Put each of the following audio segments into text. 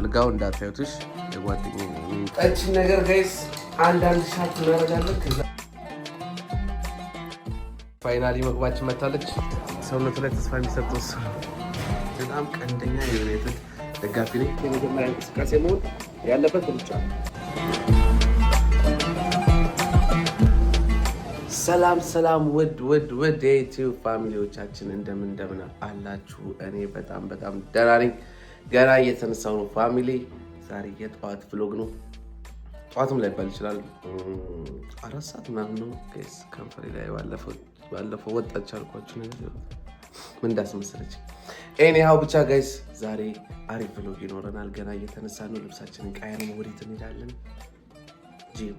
አልጋው እንዳታዩትሽ የጓደኛዬ ነው። እቺን ነገር ጋይስ አንድ ሻት እናደርጋለን። ከዛ ፋይናሊ መግባችን መታለች። ሰውነቱ ላይ ተስፋ የሚሰጠው በጣም ቀንደኛ የዩናይትድ ደጋፊ ነኝ። የመጀመሪያ እንቅስቃሴ መሆን ያለበት ሩጫ። ሰላም ውድ የዩቲዩብ ፋሚሊዎቻችን እንደምን አላችሁ? እኔ በጣም ደህና ነኝ። ገና እየተነሳው ነው ፋሚሊ። ዛሬ የጠዋት ቭሎግ ነው። ጠዋትም ላይ ባል ይችላል 4 ሰዓት ምናምን ነው ጋይስ። ካምፓኒ ላይ ባለፈው ወጣች አልኳችሁ ነገር ምን እንዳስመሰለች። ኤኒሃው ብቻ ጋይስ ዛሬ አሪፍ ቭሎግ ይኖረናል። ገና እየተነሳ ነው። ልብሳችንን ቀያየርን። ወዴት እንሄዳለን? ጂም።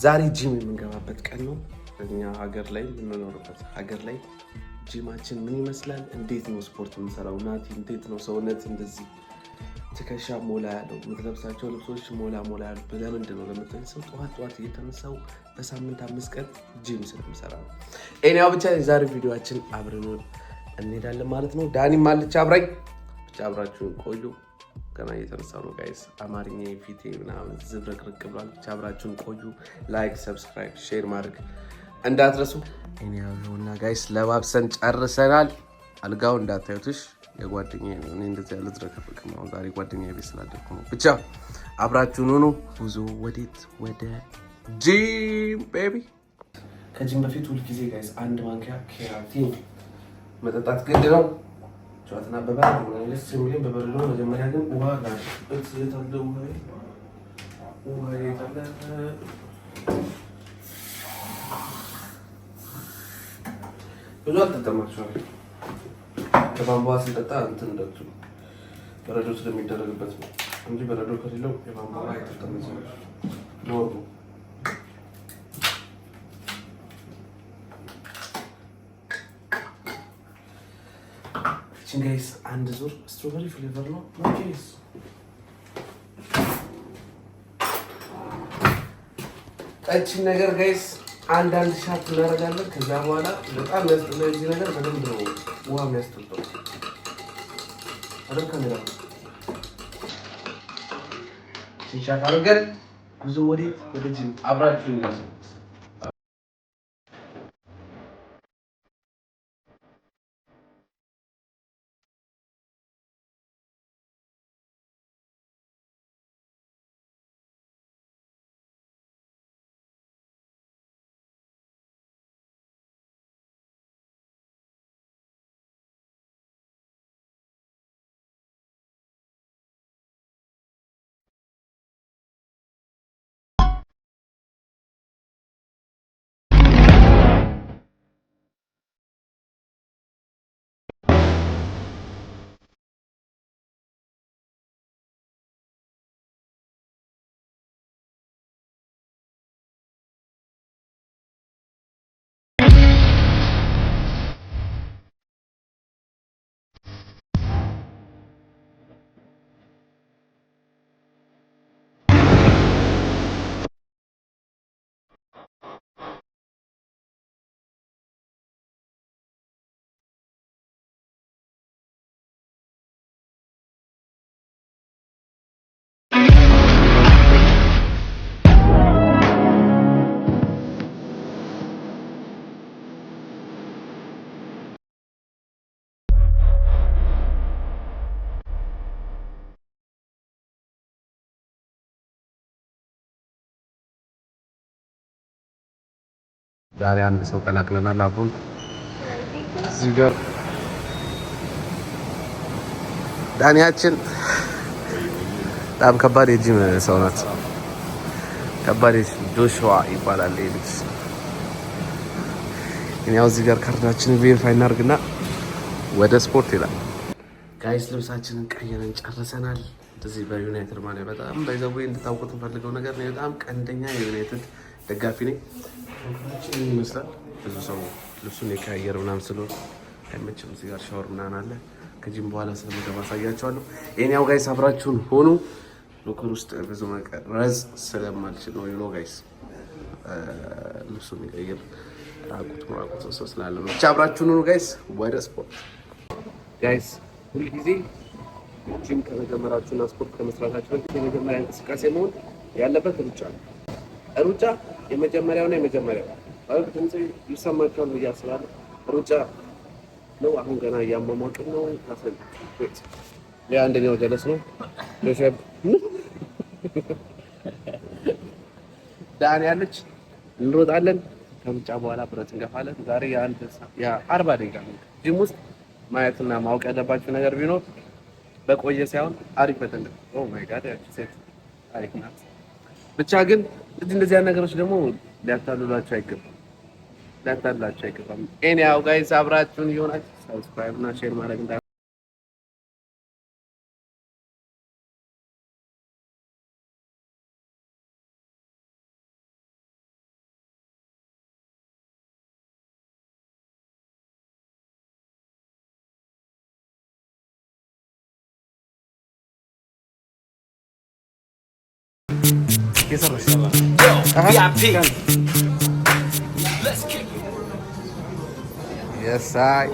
ዛሬ ጂም የምንገባበት ቀን ነው። እኛ ሀገር ላይ የምንኖርበት ሀገር ላይ ጂማችን ምን ይመስላል? እንዴት ነው ስፖርት የምንሰራው? ናቲ እንዴት ነው ሰውነት እንደዚህ ትከሻ ሞላ ያለው? የምትለብሳቸው ልብሶች ሞላ ያሉ ለምንድን ነው ለምትል ሰው ጠዋት እየተነሳው በሳምንት 5 ቀን ጂም ስለምሰራ ነው። ኤኒያው ብቻ የዛሬ ቪዲዮአችን አብረን እንሄዳለን ማለት ነው። ዳኒም አለች አብራኝ። ብቻ አብራችሁን ቆዩ። ገና እየተነሳው ነው ጋይስ። አማርኛ ፊቴ ምናምን ዝብርቅርቅ ብሏል። ብቻ አብራችሁን ቆዩ። ላይክ፣ ሰብስክራይብ፣ ሼር ማድረግ እንዳትረሱ። ኤኒያውና ጋይስ ለባብሰን ጨርሰናል። አልጋው እንዳታዩትሽ የጓደኛዬ ነው። እኔ እንደዚህ ያለ ዝረከፍክ ነው። ዛሬ ጓደኛዬ ቤት ስላደርኩ ነው። ብቻ አብራችሁን ሁኑ። ጉዞ ወዴት? ወደ ጂም ቤቢ። ከጂም በፊት ሁል ጊዜ ጋይስ 1 ማንኪያ ኬራቲን መጠጣት ግድ ነው። ጨዋታና በባል ማለት ሲሚሊን በበረዶ መጀመሪያ ግን ውሃ ጋር የታለው ውሃ የታለው ብዙ አልተጠማችኋል። ከቧንቧ ስንጠጣ እንትን እንደቱ በረዶ ስለሚደረግበት ነው እንጂ በረዶ ከሌለው የቧንቧ አይጠጣም ነው። እቺን ጋይስ አንድ ዙር ስትሮበሪ ፍሌቨር ነው ጋይስ። እቺን ነገር ጋይስ አንድ ሻት እናደርጋለን። ከዛ በኋላ በጣም ያስጠላው እዚህ ነገር በደንብ ነው ውሃ የሚያስጠላው አይደል? ካሜራ ሻት አድርገን ጉዞ ወዴት? ወደ ጂም። አብራችሁ ነው። ዛሬ አንድ ሰው ቀላቅለናል። አሁን እዚህ ጋር ዳኒያችን በጣም ከባድ የጂም ሰው ናት። ከባድ ጆሹዋ ይባላል ልጅ። ያው እዚህ ጋር ካርዳችንን ቬሪፋይ እናድርግና ወደ ስፖርት ይላል ጋይስ። ልብሳችንን ቀይረን ጨርሰናል። እዚህ በዩናይትድ ማለት በጣም ባይዘው እንድታውቁት የምፈልገው ነገር ነው። በጣም ቀንደኛ የዩናይትድ ደጋፊ ነኝ። እንትን ይመስላል ብዙ ሰው ልብሱን የቀያየር ምናምን ስለሆነ አይመችም። እዚህ ጋር ሻወር ምናምን አለ። ከጂም በኋላ ስለምገባ አሳያችኋለሁ። ኤኒያው ጋይስ አብራችሁን ሆኑ። ሎከር ውስጥ ብዙ መቀረጽ ስለማልችል ነው ዩኖ ጋይስ። ልብሱን የቀየር ራቁት ሰው ስላለ ነው። ብቻ አብራችሁን ሆኑ ጋይስ። ወደ ስፖርት ጋይስ ሁልጊዜ ጂም ከመጀመራችሁና ስፖርት ከመስራታችሁ በፊት የመጀመሪያ እንቅስቃሴ መሆን ያለበት ሩጫ ነው። ሩጫ የመጀመሪያውና የመጀመሪያው ድምፅ ይሰማችኋል ብዬ አስባለሁ። ሩጫ ነው። አሁን ገና እያሟሟቅን ነው። የአንደኛው ጀለስ ነው ጆሴፍ ዳን ያለች እንሮጣለን። ከምጫ በኋላ ብረት እንገፋለን። ዛሬ የ40 ደቂቃ ነው ጂም ውስጥ ማየትና ማወቅ ያለባችሁ ነገር ቢኖር በቆየ ሳይሆን አሪፍ በተንደ ኦ ማይ ጋድ ያቺ ሴት አሪፍ ናት። ብቻ ግን እንደዚህ አይነት ነገሮች ደግሞ ሊያታልሏችሁ አይገባም። ኤኒያው ጋይስ አብራችሁን ይሆናችሁ ሰብስክራይብ እና ሼር ማድረግ እንዳ Yes, I.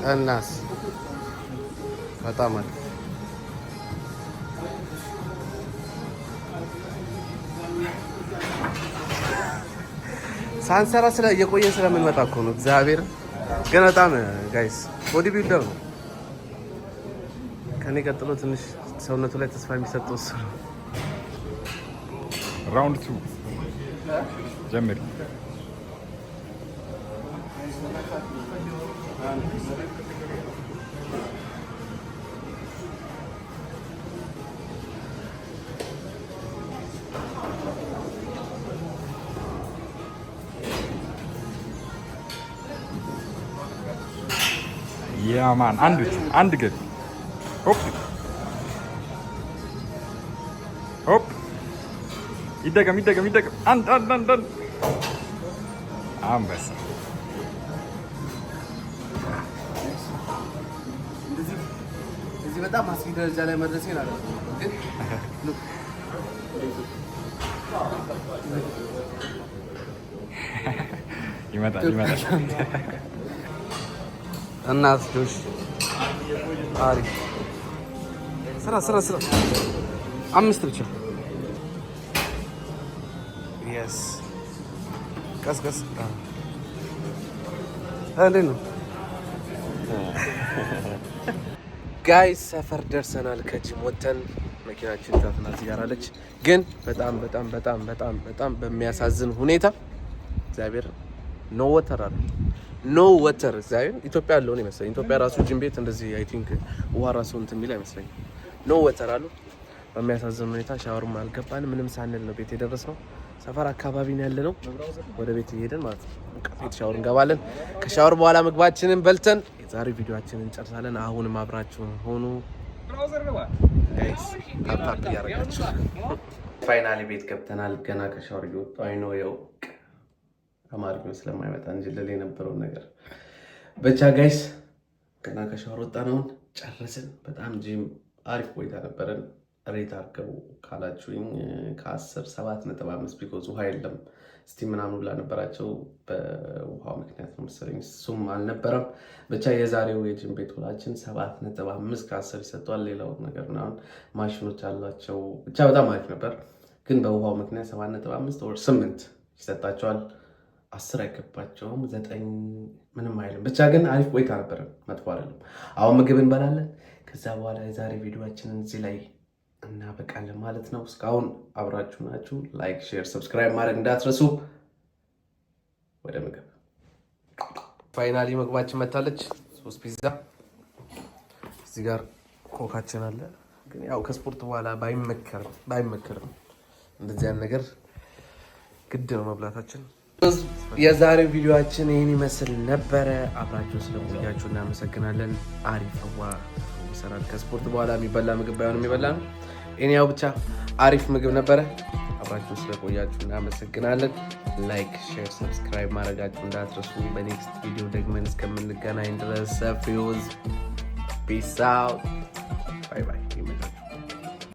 الناس በጣም ሳንሰራ የቆየን ስለምንመጣ እኮ ነው። እግዚአብሔር ግን በጣም ጋይስ ቦዲ ቢልደር ነው። ከኔ ቀጥሎ ትንሽ ሰውነቱ ላይ ተስፋ የሚሰጠው እሱ ነው። ራውንድ 2 ጀምር። ያ ማን አንድ ግን ሆፕ ይደገም አንድ አንበሳ እዚህ በጣም አስጊ ደረጃ ላይ መድረሴ ነው። ግን ይመጣል እናት ጆሽ አሪፍ ስራ 5 ብቻ የስ ቀስ እንዴት ነው ጋይስ? ሰፈር ደርሰናል። ከጂም ወተን መኪናችን ዛትና ትያራለች። ግን በጣም በሚያሳዝን ሁኔታ እግዚአብሔር ኖ ወተር እግዚአብሔር ኢትዮጵያ ያለውን ይመስለኝ። ኢትዮጵያ ራሱ ጂም ቤት እንደዚህ አይ ቲንክ ውሃ ራሱ እንትን የሚል አይመስለኝም። ኖ ወተር አሉ። በሚያሳዝን ሁኔታ ሻወርም አልገባንም። ምንም ሳንል ነው ቤት የደረስነው። ሰፈር አካባቢ ነው ያለነው። ወደ ቤት እየሄድን ማለት ነው። ቤት ሻወር እንገባለን። ከሻወር በኋላ ምግባችንን በልተን የዛሬ ቪዲዮአችንን እንጨርሳለን። አሁንም አብራችሁን ሆኑ ጋይስ። ታፕ እያደረጋችሁ ፋይናሊ ቤት ገብተናል። ገና ከሻወር እየወጣሁ አይ ነው ያው አማርኛው ስለማይመጣ እንጂ ልል የነበረውን ነገር ብቻ ጋይስ ገና ከሻወር ወጣን። አሁን ጨረስን። በጣም ጂም አሪፍ ቆይታ ነበረን። ሬት አድርገው ካላችሁኝ ከ10 7.5 ቢኮዝ ውሃ የለም። እስቲ ምናምን ብላ ነበራቸው። በውሃው ምክንያት ነው መሰለኝ እሱም አልነበረም። ብቻ የዛሬው የጂም ቤት ውላችን 7.5 ከ10 ይሰጧል። ሌላው ነገር ምናምን ማሽኖች አሏቸው። ብቻ በጣም አሪፍ ነበር። ግን በውሃው ምክንያት 7.5 ወር 8 ይሰጣቸዋል። 10 አይገባቸውም። 9 ምንም አይልም። ብቻ ግን አሪፍ ቆይታ ነበረ። መጥፎ አይደለም። አሁን ምግብ እንበላለን። ከዛ በኋላ የዛሬ ቪዲዮአችንን እዚህ ላይ እናበቃለን ማለት ነው። እስካሁን አብራችሁ ናችሁ። ላይክ፣ ሼር፣ ሰብስክራይብ ማድረግ እንዳትረሱ። ወደ ምግብ ፋይናሊ ምግባችን መታለች። 3 ፒዛ እዚህ ጋር ኮካችን አለ። ግን ያው ከስፖርት በኋላ ባይመከርም እንደዚህ አይነት ነገር ግድ ነው መብላታችን። የዛሬው ቪዲዮአችን ይህን ይመስል ነበረ። አብራችሁ ስለቆያችሁ እናመሰግናለን። አሪፍ ይሰራል። ከስፖርት በኋላ የሚበላ ምግብ ባይሆን የሚበላ ነው። እኔያው ብቻ አሪፍ ምግብ ነበረ። አብራችሁ ስለቆያችሁ እናመሰግናለን። ላይክ፣ ሼር፣ ሰብስክራይብ ማድረጋችሁ እንዳትረሱ። በኔክስት ቪዲዮ ደግመን እስከምንገናኝ ድረስ ፒስ አውት። ባይ ባይ።